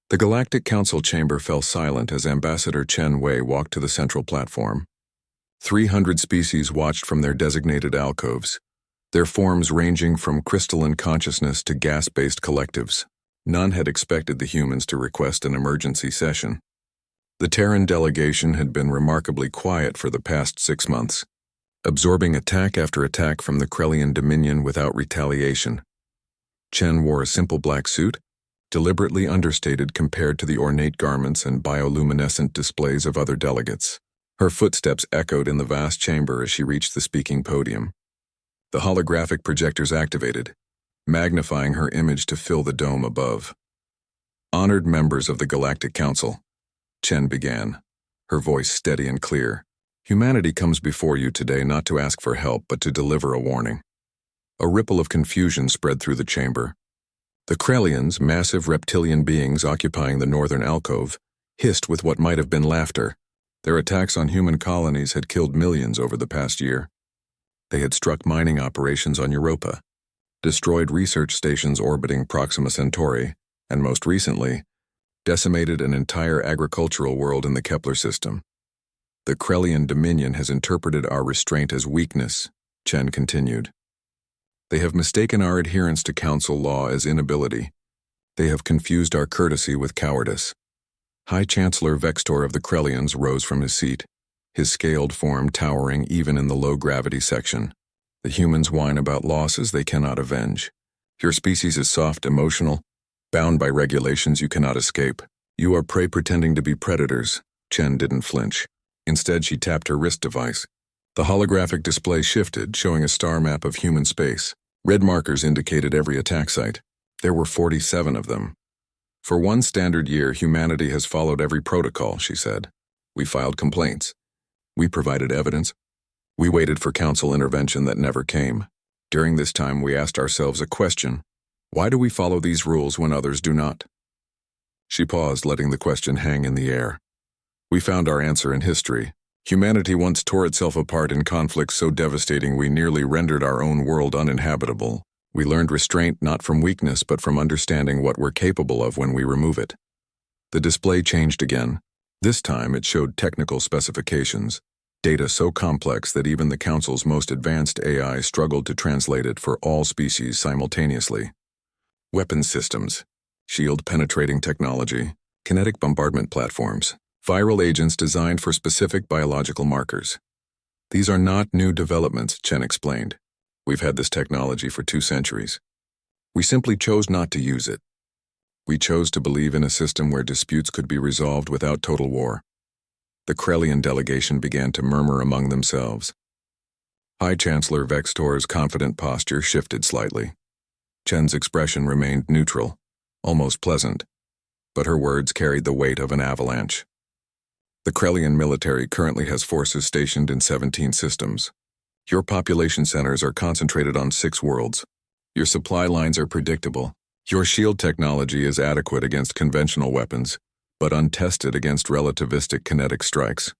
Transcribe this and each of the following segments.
The Galactic Council chamber fell silent as Ambassador Chen Wei walked to the central platform. 300 species watched from their designated alcoves, their forms ranging from crystalline consciousness to gas-based collectives. None had expected the humans to request an emergency session. The Terran delegation had been remarkably quiet for the past 6 months, absorbing attack after attack from the Krellian Dominion without retaliation. Chen wore a simple black suit, deliberately understated compared to the ornate garments and bioluminescent displays of other delegates. Her footsteps echoed in the vast chamber as she reached the speaking podium. The holographic projectors activated, magnifying her image to fill the dome above. Honored members of the Galactic Council, Chen began, her voice steady and clear. Humanity comes before you today not to ask for help but to deliver a warning. A ripple of confusion spread through the chamber. The Krellians, massive reptilian beings occupying the northern alcove, hissed with what might have been laughter. Their attacks on human colonies had killed millions over the past year. They had struck mining operations on Europa, destroyed research stations orbiting Proxima Centauri, and most recently, decimated an entire agricultural world in the Kepler system. The Krellian Dominion has interpreted our restraint as weakness, Chen continued. They have mistaken our adherence to council law as inability. They have confused our courtesy with cowardice. High Chancellor Vextor of the Krellians rose from his seat, his scaled form towering even in the low-gravity section. The humans whine about losses they cannot avenge. Your species is soft, emotional, bound by regulations you cannot escape. You are prey pretending to be predators. Chen didn't flinch. Instead, she tapped her wrist device. The holographic display shifted, showing a star map of human space. Red markers indicated every attack site. There were 47 of them. For one standard year, humanity has followed every protocol, she said. We filed complaints. We provided evidence. We waited for council intervention that never came. During this time, we asked ourselves a question. Why do we follow these rules when others do not? She paused, letting the question hang in the air. We found our answer in history. Humanity once tore itself apart in conflicts so devastating we nearly rendered our own world uninhabitable. We learned restraint not from weakness but from understanding what we're capable of when we remove it. The display changed again. This time it showed technical specifications, data so complex that even the Council's most advanced AI struggled to translate it for all species simultaneously. Weapons systems, shield-penetrating technology, kinetic bombardment platforms, viral agents designed for specific biological markers. These are not new developments, Chen explained. We've had this technology for 2 centuries. We simply chose not to use it. We chose to believe in a system where disputes could be resolved without total war. The Krellian delegation began to murmur among themselves. High Chancellor Vextor's confident posture shifted slightly. Chen's expression remained neutral, almost pleasant, but her words carried the weight of an avalanche. The Krellian military currently has forces stationed in 17 systems. Your population centers are concentrated on 6 worlds. Your supply lines are predictable. Your shield technology is adequate against conventional weapons, but untested against relativistic kinetic strikes.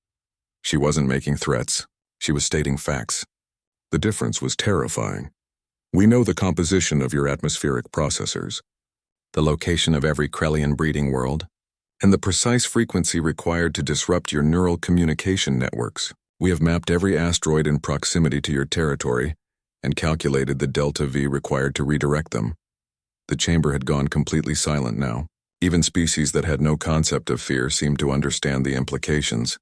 She wasn't making threats. She was stating facts. The difference was terrifying. We know the composition of your atmospheric processors, the location of every Krellian breeding world, and the precise frequency required to disrupt your neural communication networks. We have mapped every asteroid in proximity to your territory and calculated the delta V required to redirect them. The chamber had gone completely silent now. Even species that had no concept of fear seemed to understand the implications.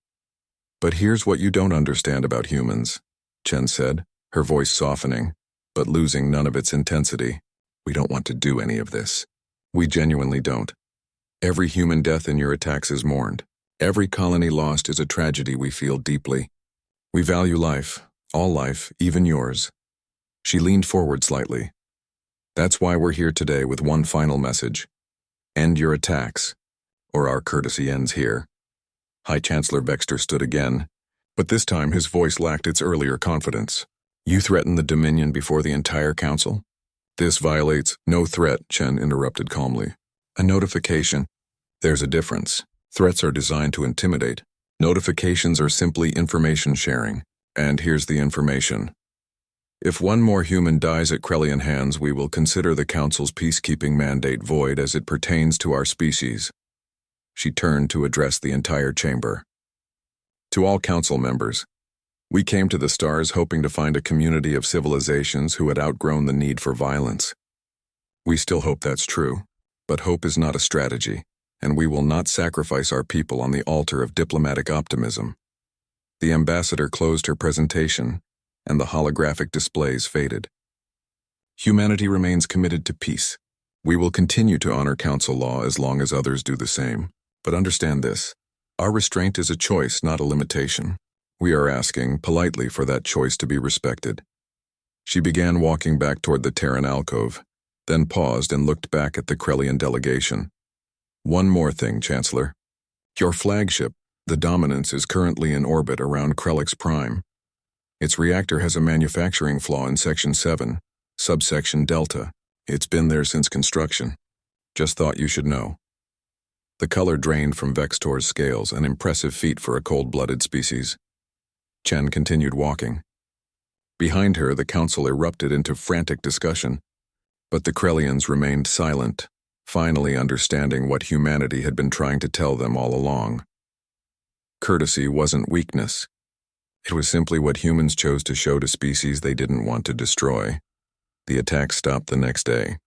But here's what you don't understand about humans, Chen said, her voice softening, but losing none of its intensity. We don't want to do any of this. We genuinely don't. Every human death in your attacks is mourned. Every colony lost is a tragedy we feel deeply. We value life, all life, even yours. She leaned forward slightly. That's why we're here today with one final message. End your attacks, or our courtesy ends here. High Chancellor Vextor stood again, but this time his voice lacked its earlier confidence. You threaten the Dominion before the entire Council? This violates— No threat, Chen interrupted calmly. A notification. There's a difference. Threats are designed to intimidate. Notifications are simply information sharing. And here's the information. If one more human dies at Krellian hands, we will consider the Council's peacekeeping mandate void as it pertains to our species. She turned to address the entire chamber. To all council members, we came to the stars hoping to find a community of civilizations who had outgrown the need for violence. We still hope that's true, but hope is not a strategy, and we will not sacrifice our people on the altar of diplomatic optimism. The ambassador closed her presentation, and the holographic displays faded. Humanity remains committed to peace. We will continue to honor council law as long as others do the same. But understand this, our restraint is a choice, not a limitation. We are asking, politely, for that choice to be respected. She began walking back toward the Terran alcove, then paused and looked back at the Krellian delegation. One more thing, Chancellor. Your flagship, the Dominance, is currently in orbit around Krellix Prime. Its reactor has a manufacturing flaw in Section 7, subsection Delta. It's been there since construction. Just thought you should know. The color drained from Vextor's scales, an impressive feat for a cold-blooded species. Chen continued walking. Behind her, the council erupted into frantic discussion, but the Krellians remained silent, finally understanding what humanity had been trying to tell them all along. Courtesy wasn't weakness. It was simply what humans chose to show to species they didn't want to destroy. The attack stopped the next day.